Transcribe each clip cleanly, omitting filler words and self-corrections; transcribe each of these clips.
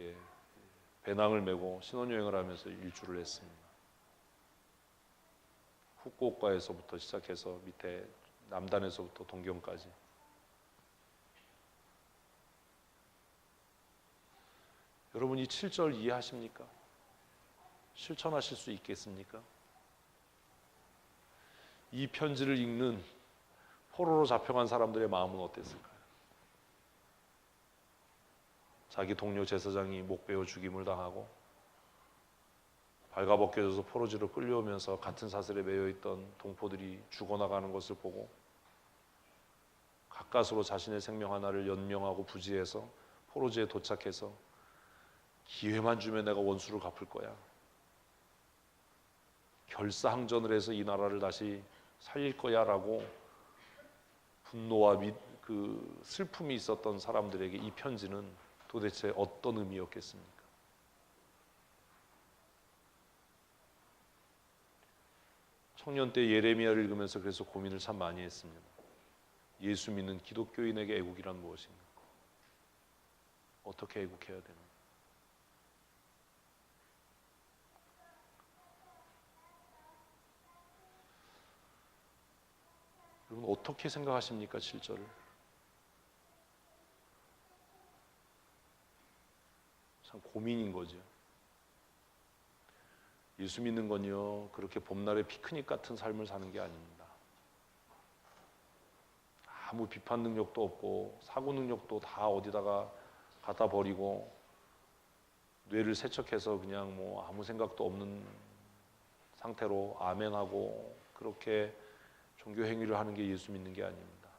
이렇게 배낭을 메고 신혼여행을 하면서 일주를 했습니다. 후쿠오카에서부터 시작해서 밑에 남단에서부터 동경까지. 여러분, 이 7절 이해하십니까? 실천하실 수 있겠습니까? 이 편지를 읽는 포로로 잡혀간 사람들의 마음은 어땠을까요? 자기 동료 제사장이 목 베어 죽임을 당하고 발가벗겨져서 포로지로 끌려오면서 같은 사슬에 매여있던 동포들이 죽어나가는 것을 보고 가까스로 자신의 생명 하나를 연명하고 부지해서 포로지에 도착해서 기회만 주면 내가 원수를 갚을 거야, 결사항전을 해서 이 나라를 다시 살릴 거야 라고 분노와 그 슬픔이 있었던 사람들에게 이 편지는 도대체 어떤 의미였겠습니까? 청년 때 예레미야를 읽으면서 그래서 고민을 참 많이 했습니다. 예수 믿는 기독교인에게 애국이란 무엇인가? 어떻게 애국해야 되나? 여러분, 어떻게 생각하십니까? 7절을 참 고민인 거죠. 예수 믿는 건요, 그렇게 봄날의 피크닉 같은 삶을 사는 게 아닙니다. 아무 비판 능력도 없고 사고 능력도 다 어디다가 갖다 버리고 뇌를 세척해서 그냥 뭐 아무 생각도 없는 상태로 아멘하고 그렇게 종교 행위를 하는 게 예수 믿는 게 아닙니다.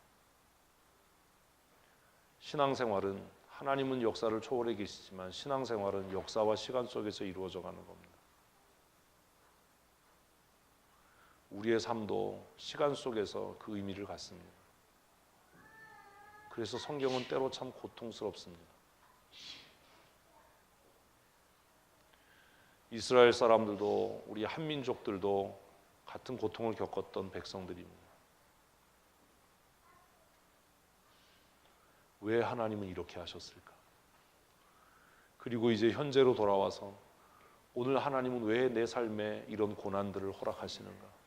신앙생활은, 하나님은 역사를 초월해 계시지만 신앙생활은 역사와 시간 속에서 이루어져 가는 겁니다. 우리의 삶도 시간 속에서 그 의미를 갖습니다. 그래서 성경은 때로 참 고통스럽습니다. 이스라엘 사람들도 우리 한민족들도 같은 고통을 겪었던 백성들입니다. 왜 하나님은 이렇게 하셨을까? 그리고 이제 현재로 돌아와서 오늘 하나님은 왜 내 삶에 이런 고난들을 허락하시는가?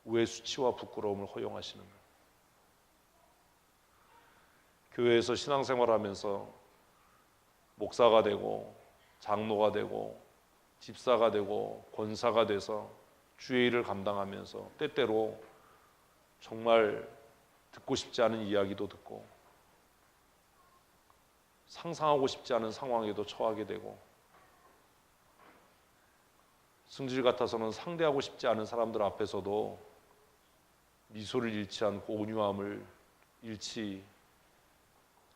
왜 수치와 부끄러움을 허용하시는가? 교회에서 신앙생활하면서 목사가 되고 장로가 되고 집사가 되고 권사가 돼서 주의 일을 감당하면서 때때로 정말 듣고 싶지 않은 이야기도 듣고 상상하고 싶지 않은 상황에도 처하게 되고 승질 같아서는 상대하고 싶지 않은 사람들 앞에서도 미소를 잃지 않고 온유함을 잃지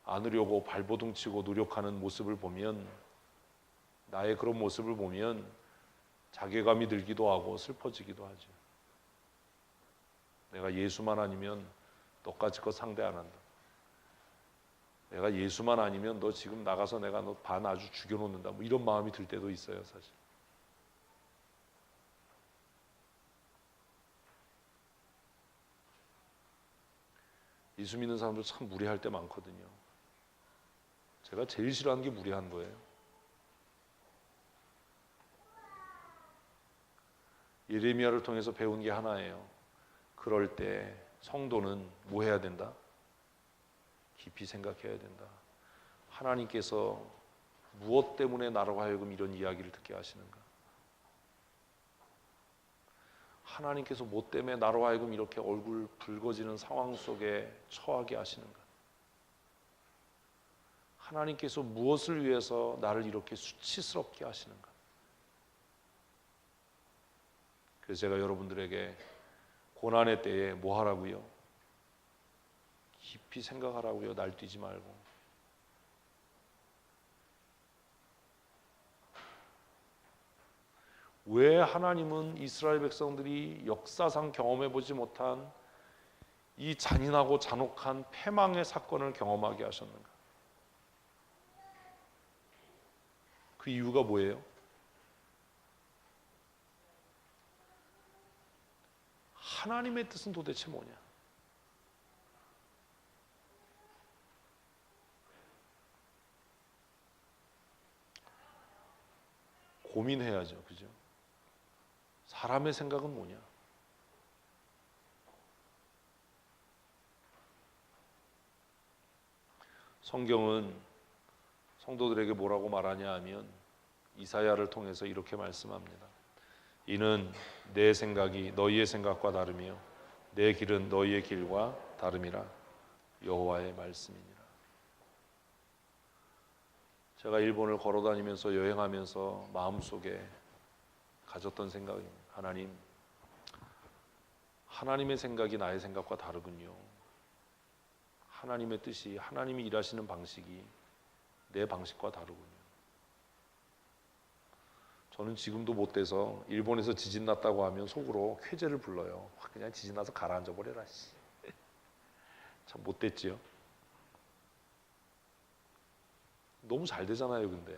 않으려고 발버둥치고 노력하는 모습을 보면, 나의 그런 모습을 보면 자괴감이 들기도 하고 슬퍼지기도 하죠. 내가 예수만 아니면 너까지 거 상대 안 한다. 내가 예수만 아니면 너 지금 나가서 내가 너 반 아주 죽여놓는다. 뭐 이런 마음이 들 때도 있어요, 사실. 예수 믿는 사람들 참 무례할 때 많거든요. 제가 제일 싫어하는 게 무례한 거예요. 예레미야를 통해서 배운 게 하나예요. 그럴 때 성도는 뭐 해야 된다? 깊이 생각해야 된다. 하나님께서 무엇 때문에 나로 하여금 이런 이야기를 듣게 하시는가? 하나님께서 뭐 때문에 나로 하여금 이렇게 얼굴 붉어지는 상황 속에 처하게 하시는가? 하나님께서 무엇을 위해서 나를 이렇게 수치스럽게 하시는가? 그래서 제가 여러분들에게 고난의 때에 뭐 하라고요? 깊이 생각하라고요. 날뛰지 말고. 왜 하나님은 이스라엘 백성들이 역사상 경험해보지 못한 이 잔인하고 잔혹한 패망의 사건을 경험하게 하셨는가? 그 이유가 뭐예요? 하나님의 뜻은 도대체 뭐냐? 고민해야죠. 그죠? 사람의 생각은 뭐냐? 성경은 성도들에게 뭐라고 말하냐 하면 이사야를 통해서 이렇게 말씀합니다. 이는 내 생각이 너희의 생각과 다르며 내 길은 너희의 길과 다름이라 여호와의 말씀이니라. 제가 일본을 걸어다니면서 여행하면서 마음속에 가졌던 생각입니다. 하나님의 생각이 나의 생각과 다르군요. 하나님의 뜻이, 하나님이 일하시는 방식이 내 방식과 다르군요. 저는 지금도 못 돼서 일본에서 지진 났다고 하면 속으로 쾌재를 불러요. 그냥 지진 나서 가라앉아 버려라. 참 못 됐지요. 너무 잘 되잖아요. 근데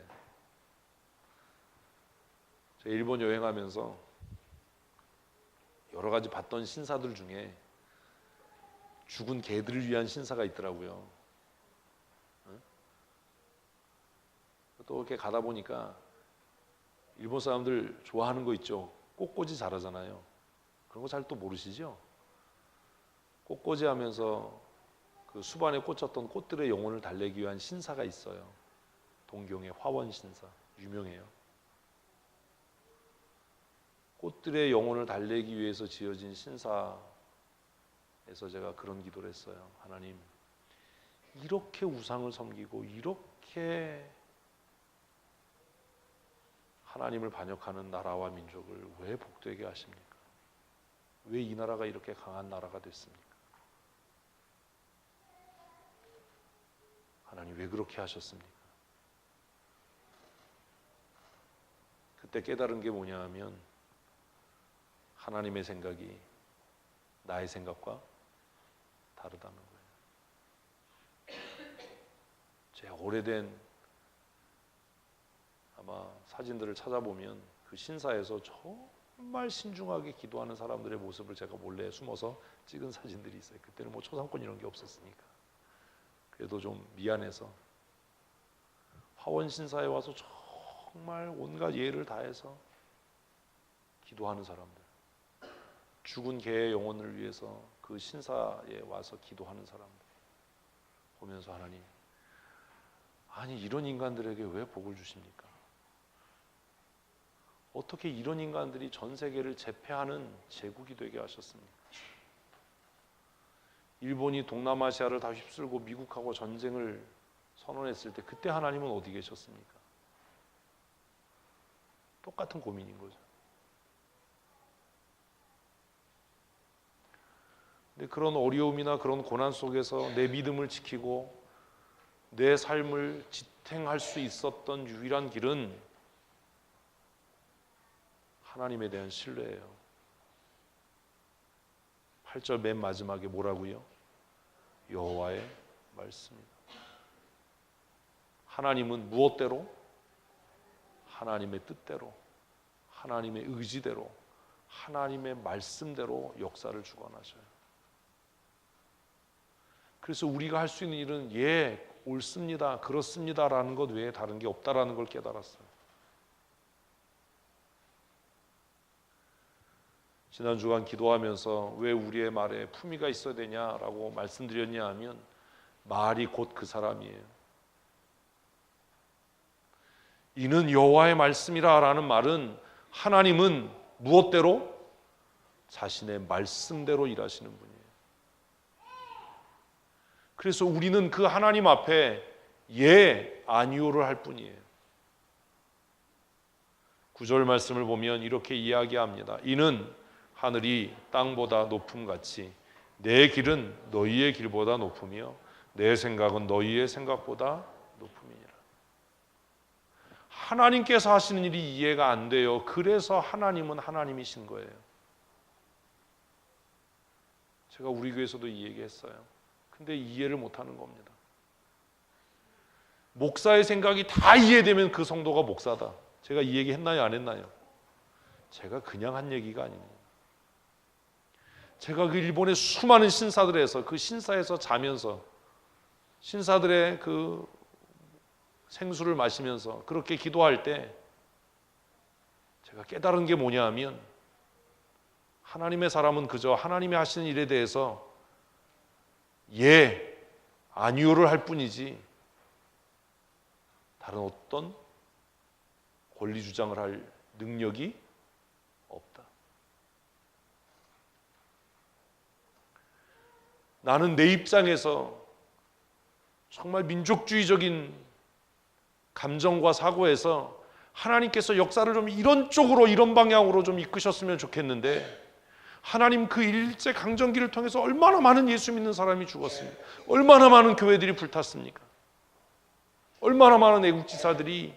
제가 일본 여행하면서 여러 가지 봤던 신사들 중에 죽은 개들을 위한 신사가 있더라고요. 또 이렇게 가다 보니까 일본 사람들 좋아하는 거 있죠. 꽃꽂이 잘하잖아요. 그런 거 잘 또 모르시죠? 꽃꽂이 하면서 그 수반에 꽂혔던 꽃들의 영혼을 달래기 위한 신사가 있어요. 동경의 화원 신사, 유명해요. 꽃들의 영혼을 달래기 위해서 지어진 신사에서 제가 그런 기도를 했어요. 하나님, 이렇게 우상을 섬기고 이렇게 하나님을 반역하는 나라와 민족을 왜 복되게 하십니까? 왜 이 나라가 이렇게 강한 나라가 됐습니까? 하나님 왜 그렇게 하셨습니까? 그때 깨달은 게 뭐냐 하면 하나님의 생각이 나의 생각과 다르다는 거예요. 제 오래된 아마 사진들을 찾아보면 그 신사에서 정말 신중하게 기도하는 사람들의 모습을 제가 몰래 숨어서 찍은 사진들이 있어요. 그때는 뭐 초상권 이런 게 없었으니까. 그래도 좀 미안해서 화원 신사에 와서 정말 온갖 예를 다해서 기도하는 사람들, 죽은 개의 영혼을 위해서 그 신사에 와서 기도하는 사람들 보면서 하나님, 아니 이런 인간들에게 왜 복을 주십니까? 어떻게 이런 인간들이 전 세계를 제패하는 제국이 되게 하셨습니까? 일본이 동남아시아를 다 휩쓸고 미국하고 전쟁을 선언했을 때 그때 하나님은 어디 계셨습니까? 똑같은 고민인 거죠. 근데 그런 어려움이나 그런 고난 속에서 내 믿음을 지키고 내 삶을 지탱할 수 있었던 유일한 길은 하나님에 대한 신뢰예요. 8절 맨 마지막에 뭐라고요? 여호와의 말씀입니다. 하나님은 무엇대로? 하나님의 뜻대로, 하나님의 의지대로, 하나님의 말씀대로 역사를 주관하셔요. 그래서 우리가 할 수 있는 일은 예, 옳습니다, 그렇습니다라는 것 외에 다른 게 없다라는 걸 깨달았어요. 지난 주간 기도하면서 왜 우리의 말에 품위가 있어야 되냐라고 말씀드렸냐 하면 말이 곧 그 사람이에요. 이는 여호와의 말씀이라라는 말은 하나님은 무엇대로? 자신의 말씀대로 일하시는 분이에요. 그래서 우리는 그 하나님 앞에 예, 아니오를 할 뿐이에요. 9절 말씀을 보면 이렇게 이야기합니다. 이는 하늘이 땅보다 높음같이 내 길은 너희의 길보다 높으며 내 생각은 너희의 생각보다 높음이니라. 하나님께서 하시는 일이 이해가 안 돼요. 그래서 하나님은 하나님이신 거예요. 제가 우리 교회에서도 이 얘기했어요. 근데 이해를 못하는 겁니다. 목사의 생각이 다 이해되면 그 성도가 목사다. 제가 이 얘기 했나요? 안 했나요? 제가 그냥 한 얘기가 아닙니다. 제가 그 일본의 수많은 신사들에서 그 신사에서 자면서 신사들의 그 생수를 마시면서 그렇게 기도할 때 제가 깨달은 게 뭐냐 하면 하나님의 사람은 그저 하나님이 하시는 일에 대해서 예, 아니요를 할 뿐이지 다른 어떤 권리 주장을 할 능력이 없다. 나는 내 입장에서 정말 민족주의적인 감정과 사고에서 하나님께서 역사를 좀 이런 쪽으로 이런 방향으로 좀 이끄셨으면 좋겠는데 하나님 그 일제 강점기를 통해서 얼마나 많은 예수 믿는 사람이 죽었습니까? 얼마나 많은 교회들이 불탔습니까? 얼마나 많은 애국지사들이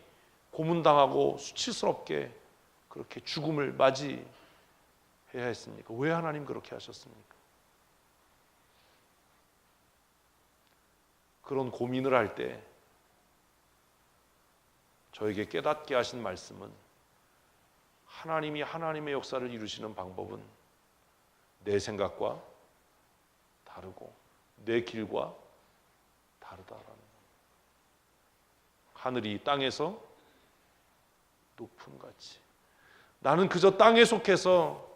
고문당하고 수치스럽게 그렇게 죽음을 맞이해야 했습니까? 왜 하나님 그렇게 하셨습니까? 그런 고민을 할 때 저에게 깨닫게 하신 말씀은 하나님이 하나님의 역사를 이루시는 방법은 내 생각과 다르고 내 길과 다르다라는 거예요. 하늘이 땅에서 높음 같이 나는 그저 땅에 속해서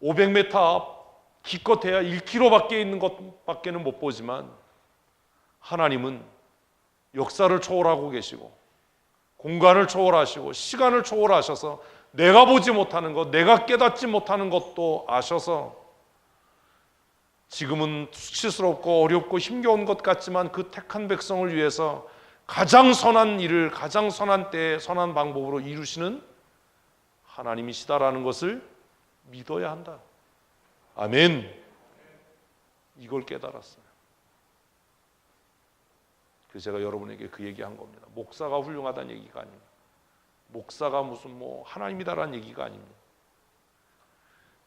500m 앞 기껏해야 1km밖에 있는 것밖에는 못 보지만 하나님은 역사를 초월하고 계시고 공간을 초월하시고 시간을 초월하셔서 내가 보지 못하는 것, 내가 깨닫지 못하는 것도 아셔서 지금은 수치스럽고 어렵고 힘겨운 것 같지만 그 택한 백성을 위해서 가장 선한 일을 가장 선한 때에 선한 방법으로 이루시는 하나님이시다라는 것을 믿어야 한다. 아멘. 이걸 깨달았어요. 그래서 제가 여러분에게 그 얘기한 겁니다. 목사가 훌륭하다는 얘기가 아닙니다. 목사가 무슨 하나님이다라는 얘기가 아닙니다.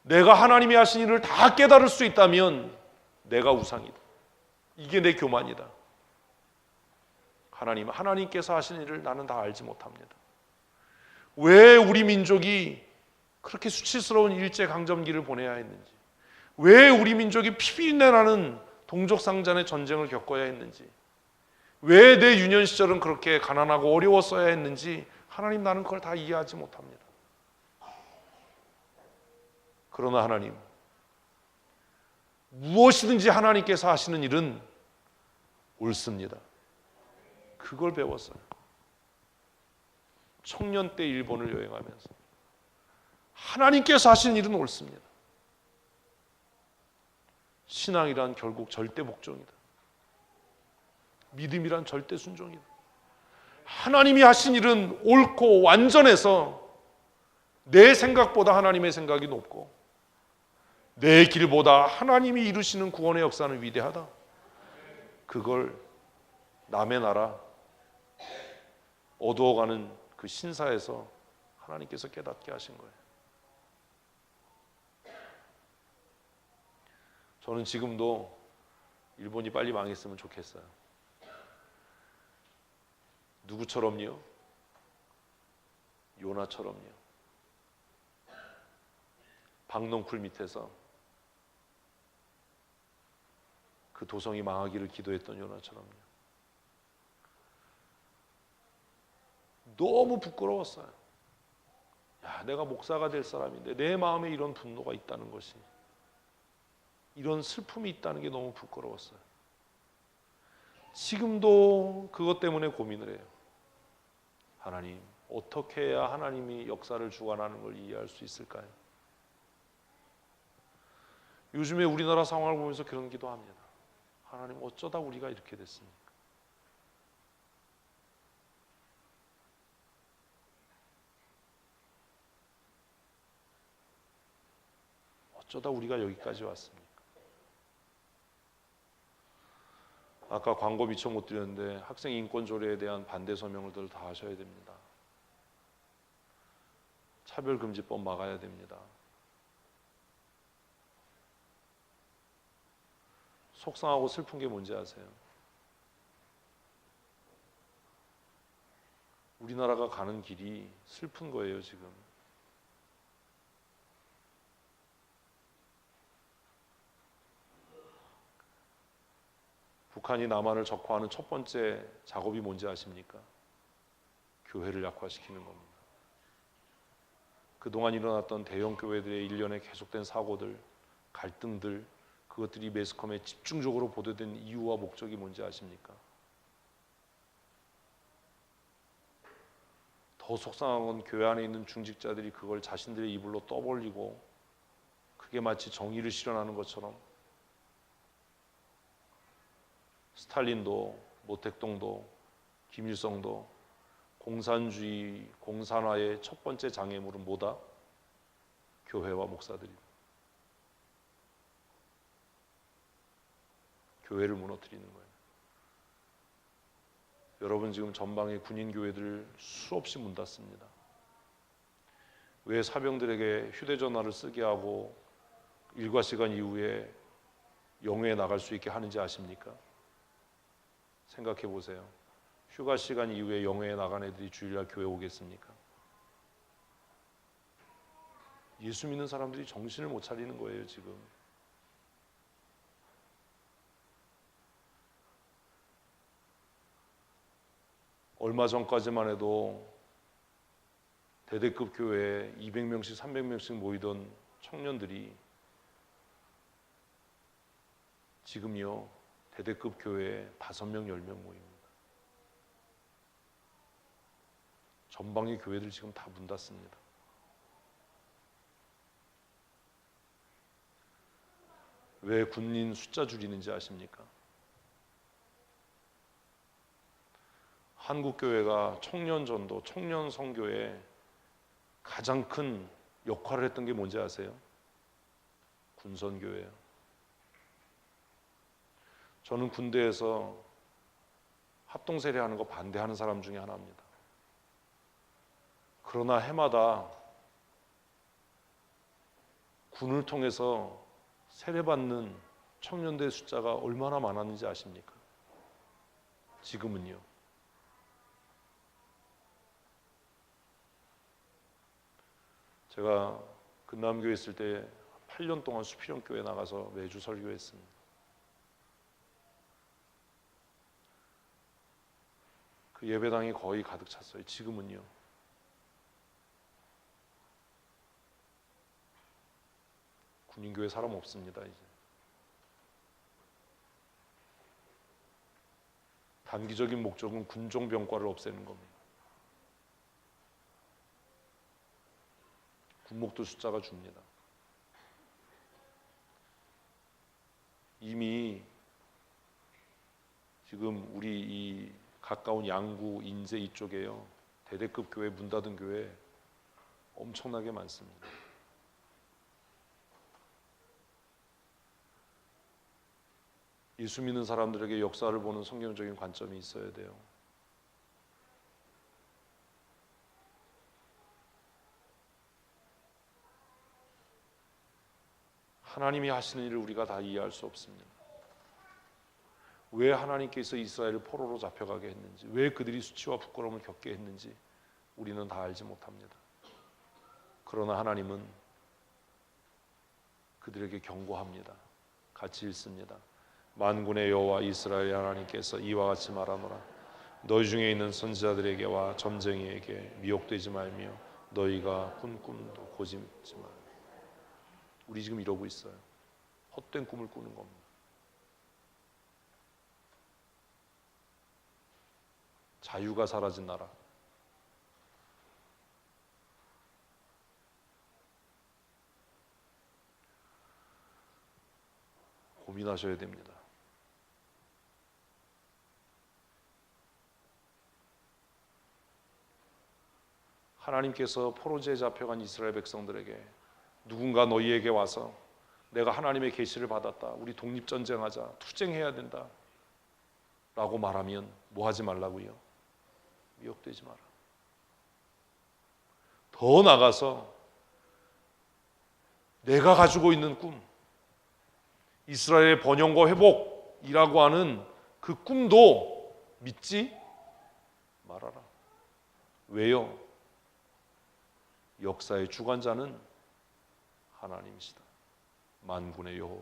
내가 하나님이 하신 일을 다 깨달을 수 있다면 내가 우상이다. 이게 내 교만이다. 하나님께서 하신 일을 나는 다 알지 못합니다. 왜 우리 민족이 그렇게 수치스러운 일제강점기를 보내야 했는지, 왜 우리 민족이 피비린내나는 동족상잔의 전쟁을 겪어야 했는지, 왜 내 유년 시절은 그렇게 가난하고 어려웠어야 했는지 하나님 나는 그걸 다 이해하지 못합니다. 그러나 하나님, 무엇이든지 하나님께서 하시는 일은 옳습니다. 그걸 배웠어요. 청년 때 일본을 여행하면서 하나님께서 하시는 일은 옳습니다. 신앙이란 결국 절대 복종이다. 믿음이란 절대 순종이다. 하나님이 하신 일은 옳고 완전해서 내 생각보다 하나님의 생각이 높고 내 길보다 하나님이 이루시는 구원의 역사는 위대하다. 그걸 남의 나라 어두워가는 그 신사에서 하나님께서 깨닫게 하신 거예요. 저는 지금도 일본이 빨리 망했으면 좋겠어요. 누구처럼요? 요나처럼요. 박넝쿨 밑에서 그 도성이 망하기를 기도했던 요나처럼요. 너무 부끄러웠어요. 야, 내가 목사가 될 사람인데 내 마음에 이런 분노가 있다는 것이, 이런 슬픔이 있다는 게 너무 부끄러웠어요. 지금도 그것 때문에 고민을 해요. 하나님, 어떻게 해야 하나님이 역사를 주관하는 걸 이해할 수 있을까요? 요즘에 우리나라 상황을 보면서 그런 기도합니다. 하나님, 어쩌다 우리가 이렇게 됐습니까? 어쩌다 우리가 여기까지 왔습니까? 아까 광고 미처 못 드렸는데 학생 인권 조례에 대한 반대 서명들을 다 하셔야 됩니다. 차별금지법 막아야 됩니다. 속상하고 슬픈 게 뭔지 아세요? 우리나라가 가는 길이 슬픈 거예요, 지금. 북한이 남한을 적화하는 첫 번째 작업이 뭔지 아십니까? 교회를 약화시키는 겁니다. 그동안 일어났던 대형 교회들의 일련의 계속된 사고들, 갈등들, 그것들이 매스컴에 집중적으로 보도된 이유와 목적이 뭔지 아십니까? 더 속상한 건 교회 안에 있는 중직자들이 그걸 자신들의 이불로 떠벌리고 그게 마치 정의를 실현하는 것처럼 스탈린도 모택동도 김일성도 공산주의, 공산화의 첫 번째 장애물은 뭐다? 교회와 목사들이다. 교회를 무너뜨리는 거예요. 여러분 지금 전방의 군인 교회들 수없이 문 닫습니다. 왜 사병들에게 휴대전화를 쓰게 하고 일과 시간 이후에 영회에 나갈 수 있게 하는지 아십니까? 생각해 보세요. 휴가 시간 이후에 영회에 나간 애들이 주일날 교회 오겠습니까? 예수 믿는 사람들이 정신을 못 차리는 거예요 지금. 얼마 전까지만 해도 대대급 교회에 200명씩 300명씩 모이던 청년들이 지금요 대대급 교회에 5명 10명 모입니다. 전방의 교회들 지금 다 문 닫습니다. 왜 군인 숫자 줄이는지 아십니까? 한국교회가 청년전도, 청년선교에 가장 큰 역할을 했던 게 뭔지 아세요? 군선교회예요. 저는 군대에서 합동세례하는 거 반대하는 사람 중에 하나입니다. 그러나 해마다 군을 통해서 세례받는 청년들의 숫자가 얼마나 많았는지 아십니까? 지금은요. 제가 근남교에 있을 때 8년 동안 수필형교회 나가서 매주 설교했습니다. 그 예배당이 거의 가득 찼어요. 지금은요. 군인교회 사람 없습니다. 이제 단기적인 목적은 군종병과를 없애는 겁니다. 군목도 숫자가 줍니다. 이미 지금 우리 이 가까운 양구, 인제 이쪽에요 대대급 교회 문 닫은 교회 엄청나게 많습니다. 예수 믿는 사람들에게 역사를 보는 성경적인 관점이 있어야 돼요. 하나님이 하시는 일을 우리가 다 이해할 수 없습니다. 왜 하나님께서 이스라엘을 포로로 잡혀가게 했는지, 왜 그들이 수치와 부끄러움을 겪게 했는지 우리는 다 알지 못합니다. 그러나 하나님은 그들에게 경고합니다. 같이 읽습니다. 만군의 여호와 이스라엘 하나님께서 이와 같이 말하노라. 너희 중에 있는 선지자들에게와 점쟁이에게 미혹되지 말며 너희가 꾼 꿈도 고집지 말. 우리 지금 이러고 있어요. 헛된 꿈을 꾸는 겁니다. 자유가 사라진 나라. 고민하셔야 됩니다. 하나님께서 포로지에 잡혀간 이스라엘 백성들에게 누군가 너희에게 와서 내가 하나님의 계시를 받았다. 우리 독립전쟁하자. 투쟁해야 된다. 라고 말하면 뭐 하지 말라고요? 미혹되지 마라. 더 나가서 내가 가지고 있는 꿈, 이스라엘의 번영과 회복이라고 하는 그 꿈도 믿지 말아라. 왜요? 역사의 주관자는 하나님이시다. 만군의 여호와.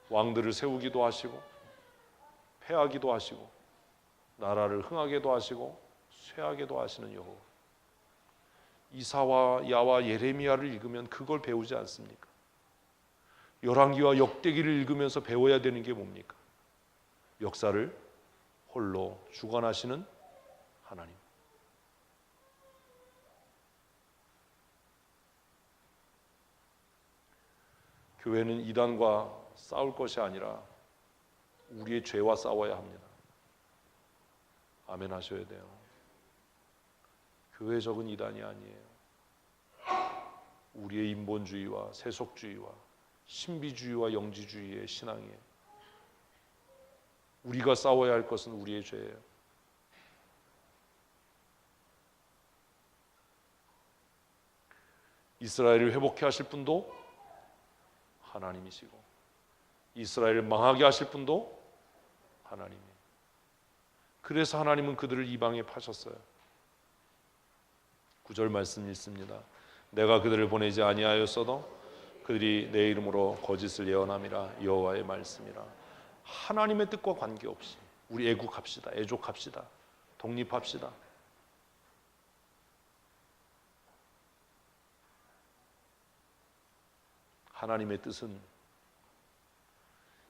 왕들을 세우기도 하시고 패하기도 하시고 나라를 흥하게도 하시고 쇠하게도 하시는 여호와. 이사와 야와 예레미야를 읽으면 그걸 배우지 않습니까? 열왕기와 역대기를 읽으면서 배워야 되는 게 뭡니까? 역사를 홀로 주관하시는 하나님. 교회는 이단과 싸울 것이 아니라 우리의 죄와 싸워야 합니다. 아멘 하셔야 돼요. 교회 적은 이단이 아니에요. 우리의 인본주의와 세속주의와 신비주의와 영지주의의 신앙이에요. 우리가 싸워야 할 것은 우리의 죄예요. 이스라엘을 회복해 하실 분도 하나님이시고 이스라엘을 망하게 하실 분도 하나님이에요. 그래서 하나님은 그들을 이방에 파셨어요. 9절 말씀 읽습니다. 내가 그들을 보내지 아니하였어도 그들이 내 이름으로 거짓을 예언함이라. 여호와의 말씀이라. 하나님의 뜻과 관계없이 우리 애국합시다. 애족합시다. 독립합시다. 하나님의 뜻은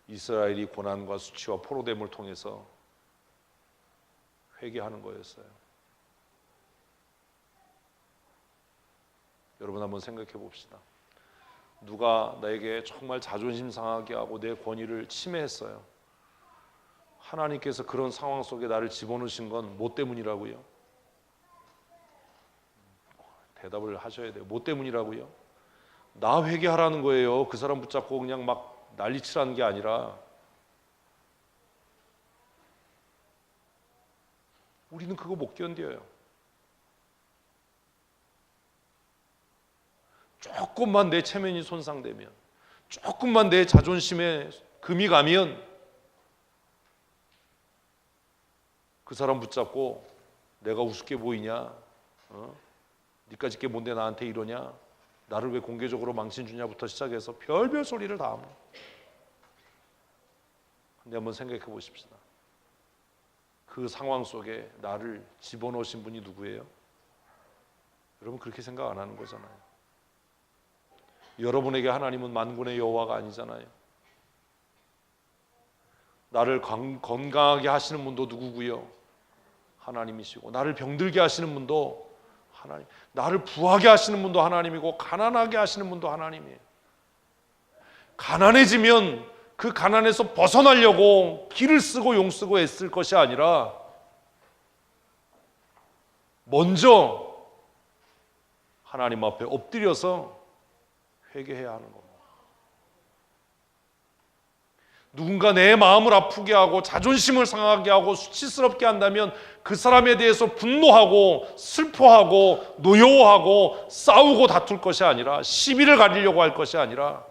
이스라엘이 고난과 수치와 포로됨을 통해서 회개하는 거였어요. 여러분 한번 생각해 봅시다. 누가 나에게 정말 자존심 상하게 하고 내 권위를 침해했어요. 하나님께서 그런 상황 속에 나를 집어넣으신 건 뭐 때문이라고요? 대답을 하셔야 돼요. 뭐 때문이라고요? 나 회개하라는 거예요. 그 사람 붙잡고 그냥 막 난리치라는 게 아니라. 우리는 그거 못 견뎌요. 조금만 내 체면이 손상되면, 조금만 내 자존심에 금이 가면 그 사람 붙잡고 내가 우습게 보이냐? 니까짓 게 뭔데 나한테 이러냐? 나를 왜 공개적으로 망신 주냐부터 시작해서 별별 소리를 다 합니다. 근데 한번 생각해 보십시다. 그 상황 속에 나를 집어넣으신 분이 누구예요? 여러분 그렇게 생각 안 하는 거잖아요. 여러분에게 하나님은 만군의 여호와가 아니잖아요. 나를 건강하게 하시는 분도 누구고요? 하나님이시고, 나를 병들게 하시는 분도 하나님, 나를 부하게 하시는 분도 하나님이고, 가난하게 하시는 분도 하나님이에요. 가난해지면 그 가난에서 벗어나려고 길을 쓰고 용 쓰고 애쓸 것이 아니라 먼저 하나님 앞에 엎드려서 회개해야 하는 겁니다. 누군가 내 마음을 아프게 하고 자존심을 상하게 하고 수치스럽게 한다면 그 사람에 대해서 분노하고 슬퍼하고 노여워하고 싸우고 다툴 것이 아니라, 시비를 가리려고 할 것이 아니라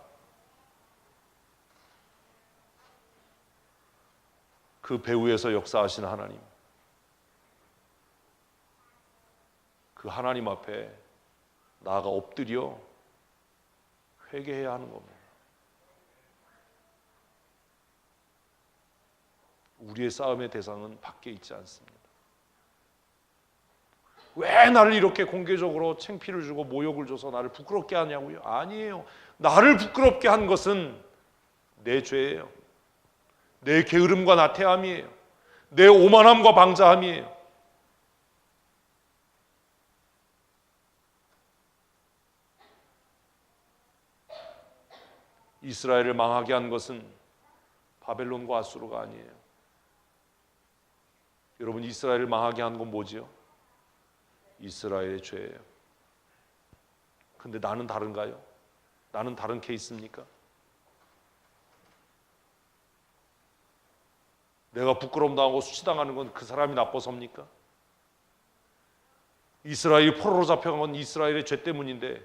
그 배후에서 역사하시는 하나님, 그 하나님 앞에 나아가 엎드려 회개해야 하는 겁니다. 우리의 싸움의 대상은 밖에 있지 않습니다. 왜 나를 이렇게 공개적으로 창피를 주고 모욕을 줘서 나를 부끄럽게 하냐고요? 아니에요. 나를 부끄럽게 한 것은 내 죄예요. 내 게으름과 나태함이에요. 내 오만함과 방자함이에요. 이스라엘을 망하게 한 것은 바벨론과 아수르가 아니에요. 여러분, 이스라엘을 망하게 한 건 뭐지요? 이스라엘의 죄예요. 근데 나는 다른가요? 나는 다른 케이스입니까? 내가 부끄러움 당하고 수치당하는 건 그 사람이 나빠서입니까? 이스라엘이 포로로 잡혀간 건 이스라엘의 죄 때문인데,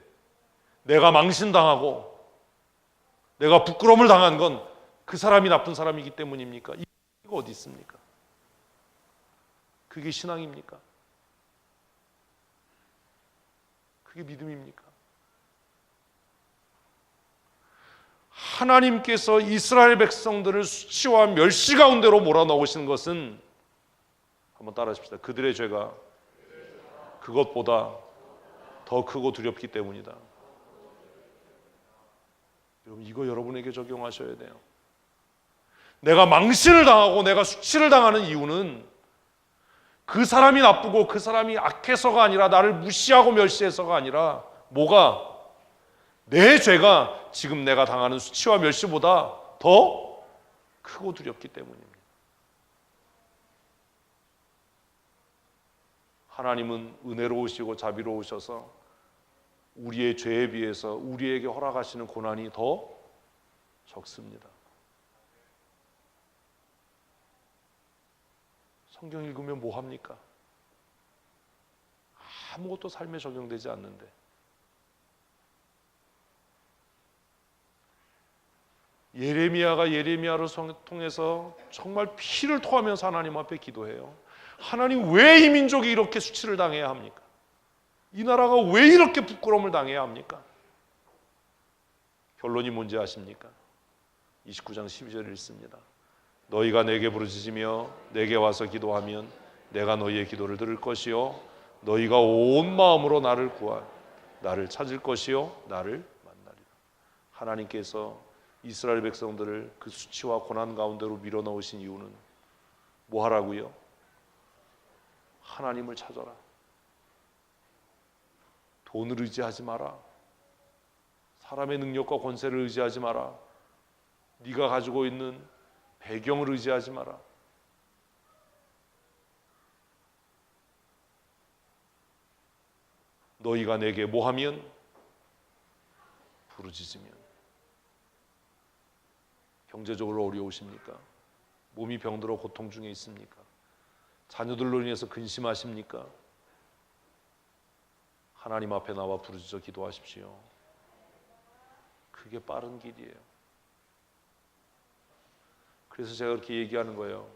내가 망신당하고 내가 부끄러움을 당한 건 그 사람이 나쁜 사람이기 때문입니까? 이거 어디 있습니까? 그게 신앙입니까? 그게 믿음입니까? 하나님께서 이스라엘 백성들을 수치와 멸시 가운데로 몰아넣으시는 것은, 한번 따라하십시다. 그들의 죄가 그것보다 더 크고 두렵기 때문이다. 여러분, 이거 여러분에게 적용하셔야 돼요. 내가 망신을 당하고 내가 수치를 당하는 이유는 그 사람이 나쁘고 그 사람이 악해서가 아니라, 나를 무시하고 멸시해서가 아니라, 뭐가? 내 죄가 지금 내가 당하는 수치와 멸시보다 더 크고 두렵기 때문입니다. 하나님은 은혜로우시고 자비로우셔서 우리의 죄에 비해서 우리에게 허락하시는 고난이 더 적습니다. 성경 읽으면 뭐 합니까? 아무것도 삶에 적용되지 않는데. 예레미야가 예레미야를 통해서 정말 피를 토하면서 하나님 앞에 기도해요. 하나님, 왜 이 민족이 이렇게 수치를 당해야 합니까? 이 나라가 왜 이렇게 부끄러움을 당해야 합니까? 결론이 뭔지 아십니까? 29장 12절을 읽습니다. 너희가 내게 부르짖으며 내게 와서 기도하면 내가 너희의 기도를 들을 것이요 너희가 온 마음으로 나를 찾을 것이요 나를 만나리라. 하나님께서 이스라엘 백성들을 그 수치와 고난 가운데로 밀어넣으신 이유는 뭐 하라고요? 하나님을 찾아라. 돈을 의지하지 마라. 사람의 능력과 권세를 의지하지 마라. 네가 가지고 있는 배경을 의지하지 마라. 너희가 내게 뭐 하면? 부르짖으면. 경제적으로 어려우십니까? 몸이 병들어 고통 중에 있습니까? 자녀들로 인해서 근심하십니까? 하나님 앞에 나와 부르짖어 기도하십시오. 그게 빠른 길이에요. 그래서 제가 그렇게 얘기하는 거예요.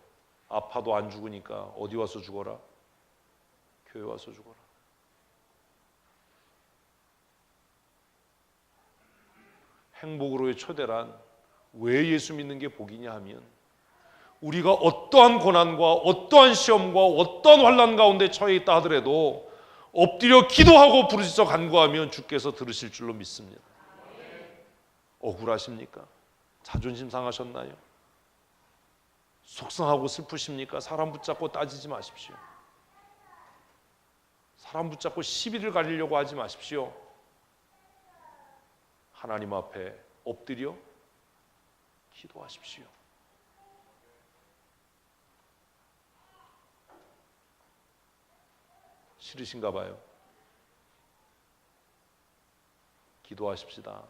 아파도 안 죽으니까 어디 와서 죽어라? 교회 와서 죽어라. 행복으로의 초대란 왜 예수 믿는 게 복이냐 하면, 우리가 어떠한 고난과 어떠한 시험과 어떠한 환난 가운데 처해 있다 하더라도 엎드려 기도하고 부르짖어 간구하면 주께서 들으실 줄로 믿습니다. 억울하십니까? 자존심 상하셨나요? 속상하고 슬프십니까? 사람 붙잡고 따지지 마십시오. 사람 붙잡고 시비를 가리려고 하지 마십시오. 하나님 앞에 엎드려 기도하십시오. 싫으신가 봐요. 기도하십시다.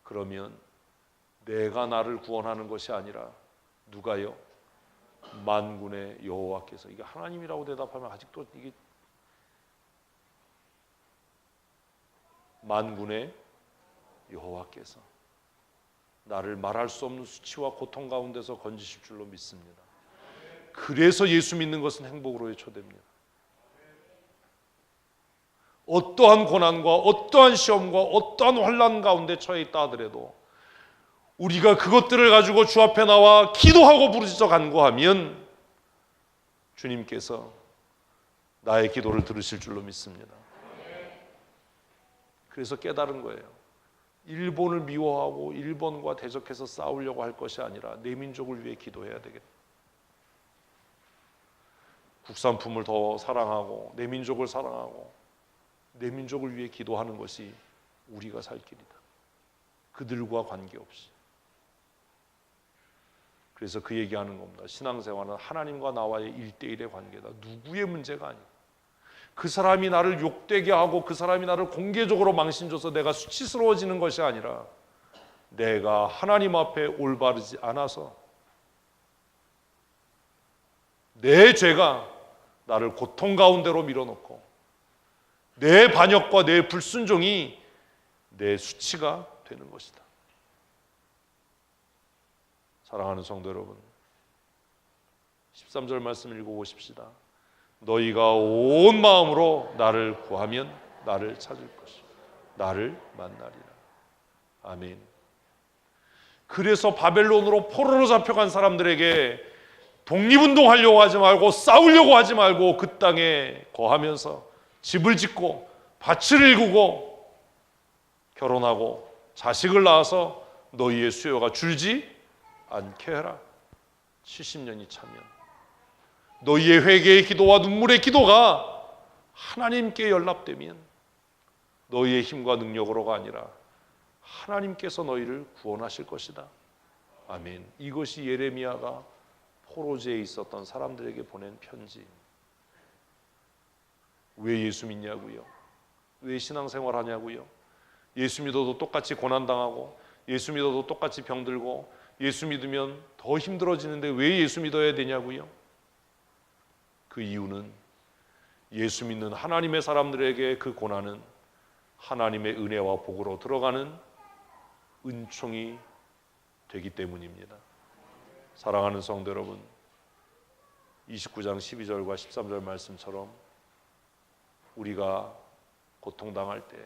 그러면 내가 나를 구원하는 것이 아니라 누가요? 만군의 여호와께서. 이게 하나님이라고 대답하면 아직도 이게 만군의 여호와께서 나를 말할 수 없는 수치와 고통 가운데서 건지실 줄로 믿습니다. 그래서 예수 믿는 것은 행복으로의 초대입니다. 어떠한 고난과 어떠한 시험과 어떠한 환난 가운데 처해 있다 하더라도 우리가 그것들을 가지고 주 앞에 나와 기도하고 부르짖어 간구하면 주님께서 나의 기도를 들으실 줄로 믿습니다. 그래서 깨달은 거예요. 일본을 미워하고 일본과 대적해서 싸우려고 할 것이 아니라 내 민족을 위해 기도해야 되겠다. 국산품을 더 사랑하고 내 민족을 사랑하고 내 민족을 위해 기도하는 것이 우리가 살 길이다. 그들과 관계없이. 그래서 그 얘기하는 겁니다. 신앙생활은 하나님과 나와의 1대1의 관계다. 누구의 문제가 아니고 그 사람이 나를 욕되게 하고 그 사람이 나를 공개적으로 망신줘서 내가 수치스러워지는 것이 아니라 내가 하나님 앞에 올바르지 않아서 내 죄가 나를 고통 가운데로 밀어넣고 내 반역과 내 불순종이 내 수치가 되는 것이다. 사랑하는 성도 여러분, 13절 말씀 읽어보십시다. 너희가 온 마음으로 나를 구하면 나를 찾을 것이요 나를 만나리라. 아멘. 그래서 바벨론으로 포로로 잡혀간 사람들에게 독립운동하려고 하지 말고 싸우려고 하지 말고 그 땅에 거하면서 집을 짓고 밭을 일구고 결혼하고 자식을 낳아서 너희의 수요가 줄지 않게 해라. 70년이 차면 너희의 회개의 기도와 눈물의 기도가 하나님께 연락되면 너희의 힘과 능력으로가 아니라 하나님께서 너희를 구원하실 것이다. 아멘. 이것이 예레미야가 포로제에 있었던 사람들에게 보낸 편지입니다. 왜 예수 믿냐고요? 왜 신앙생활 하냐고요? 예수 믿어도 똑같이 고난당하고 예수 믿어도 똑같이 병들고 예수 믿으면 더 힘들어지는데 왜 예수 믿어야 되냐고요? 그 이유는 예수 믿는 하나님의 사람들에게 그 고난은 하나님의 은혜와 복으로 들어가는 은총이 되기 때문입니다. 사랑하는 성도 여러분, 29장 12절과 13절 말씀처럼 우리가 고통당할 때,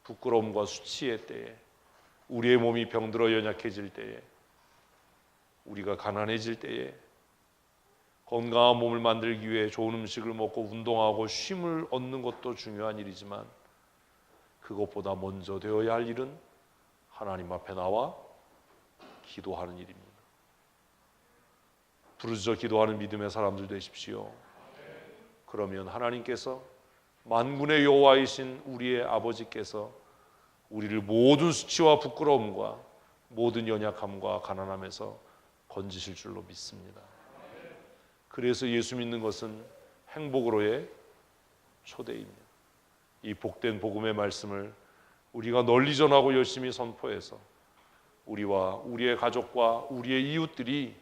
부끄러움과 수치의 때에, 우리의 몸이 병들어 연약해질 때에, 우리가 가난해질 때에 건강한 몸을 만들기 위해 좋은 음식을 먹고 운동하고 쉼을 얻는 것도 중요한 일이지만 그것보다 먼저 되어야 할 일은 하나님 앞에 나와 기도하는 일입니다. 부르짖어 기도하는 믿음의 사람들 되십시오. 그러면 하나님께서 만군의 여호와이신 우리의 아버지께서 우리를 모든 수치와 부끄러움과 모든 연약함과 가난함에서 건지실 줄로 믿습니다. 그래서 예수 믿는 것은 행복으로의 초대입니다. 이 복된 복음의 말씀을 우리가 널리 전하고 열심히 선포해서 우리와 우리의 가족과 우리의 이웃들이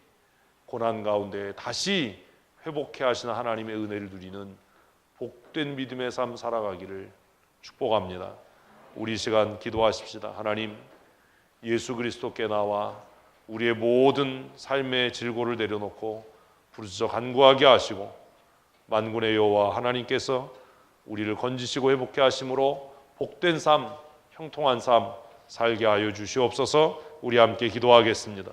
고난 가운데 다시 회복해 하시는 하나님의 은혜를 누리는 복된 믿음의 삶 살아가기를 축복합니다. 우리 시간 기도하십시다. 하나님, 예수 그리스도께 나와 우리의 모든 삶의 질고를 내려놓고 부르짖어 간구하게 하시고 만군의 여호와 하나님께서 우리를 건지시고 회복해 하심으로 복된 삶, 형통한 삶 살게 하여 주시옵소서. 우리 함께 기도하겠습니다.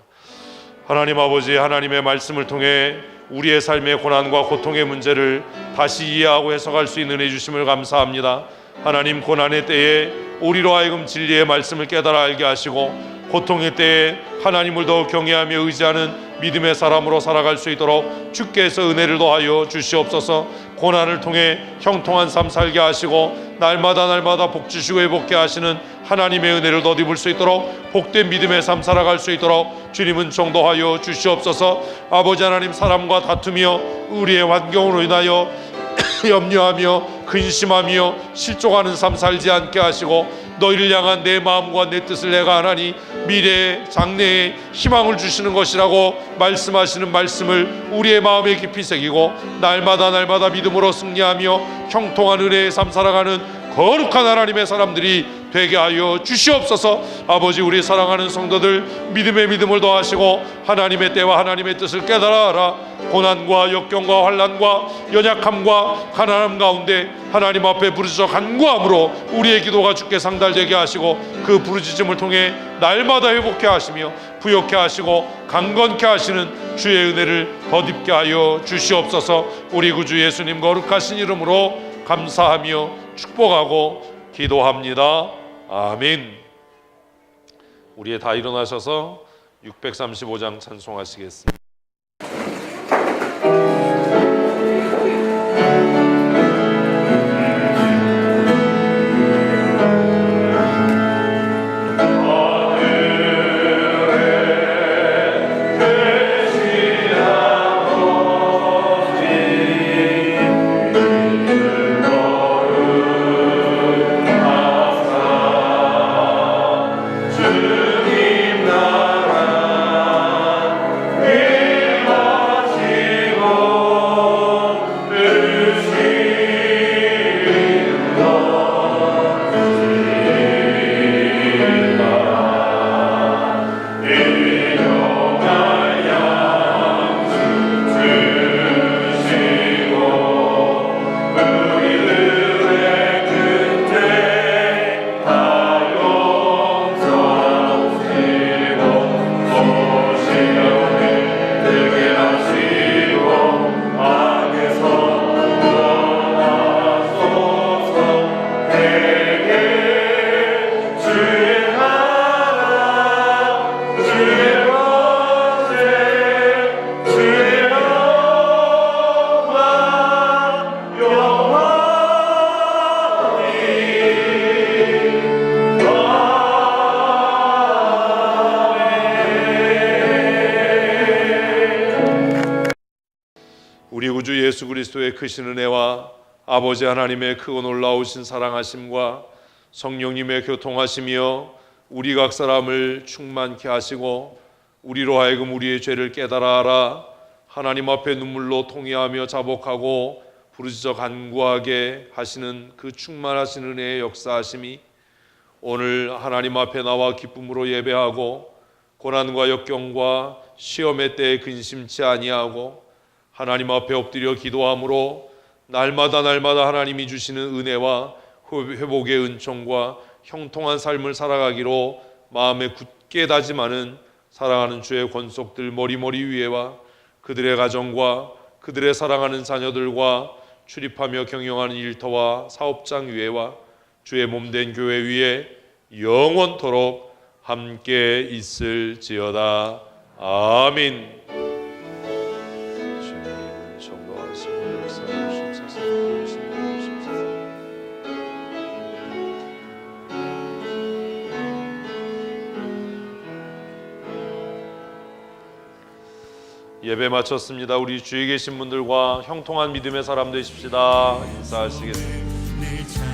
하나님 아버지, 하나님의 말씀을 통해 우리의 삶의 고난과 고통의 문제를 다시 이해하고 해석할 수 있는 은혜 주심을 감사합니다. 하나님, 고난의 때에 우리로 하여금 진리의 말씀을 깨달아 알게 하시고 고통의 때에 하나님을 더 경외하며 의지하는 믿음의 사람으로 살아갈 수 있도록 주께서 은혜를 더하여 주시옵소서. 고난을 통해 형통한 삶 살게 하시고 날마다 복 주시고 회복케 하시는 하나님의 은혜를 덧입을 수 있도록 복된 믿음의 삶 살아갈 수 있도록 주님은 정도하여 주시옵소서. 아버지 하나님, 사람과 다투며 우리의 환경으로 인하여 염려하며 근심하며 실족하는 삶 살지 않게 하시고 너희를 향한 내 마음과 내 뜻을 내가 하나니 미래의 장래에 희망을 주시는 것이라고 말씀하시는 말씀을 우리의 마음에 깊이 새기고 날마다 믿음으로 승리하며 형통한 은혜의 삶 살아가는 거룩한 하나님의 사람들이 되게 하여 주시옵소서. 아버지, 우리 사랑하는 성도들 믿음의 믿음을 더하시고 하나님의 때와 하나님의 뜻을 깨달아 알아 고난과 역경과 환난과 연약함과 가난함 가운데 하나님 앞에 부르짖어 간구함으로 우리의 기도가 주께 상달되게 하시고 그 부르짖음을 통해 날마다 회복케 하시며 부욕케 하시고 강건케 하시는 주의 은혜를 덧입게 하여 주시옵소서. 우리 구주 예수님 거룩하신 이름으로 감사하며 축복하고 기도합니다. 아멘. 우리 다 일어나셔서 635장 찬송하시겠습니다. 주님 나라 우리 구주 예수 그리스도의 크신 은혜와 아버지 하나님의 크고 놀라우신 사랑하심과 성령님의 교통하심이여 우리 각 사람을 충만케 하시고 우리로 하여금 우리의 죄를 깨달아 알아 하나님 앞에 눈물로 통회하며 자복하고 부르짖어 간구하게 하시는 그 충만하신 은혜의 역사하심이 오늘 하나님 앞에 나와 기쁨으로 예배하고 고난과 역경과 시험의 때에 근심치 아니하고 하나님 앞에 엎드려 기도함으로 날마다 하나님이 주시는 은혜와 회복의 은총과 형통한 삶을 살아가기로 마음에 굳게 다짐하는 사랑하는 주의 권속들 머리머리 위에와 그들의 가정과 그들의 사랑하는 자녀들과 출입하며 경영하는 일터와 사업장 위에와 주의 몸된 교회 위에 영원토록 함께 있을지어다. 아멘. 주님 정거하시고 역사해 주시옵소서. 예배 마쳤습니다. 우리 주위에 계신 분들과 형통한 믿음의 사람 되십시다. 인사하시겠습니다.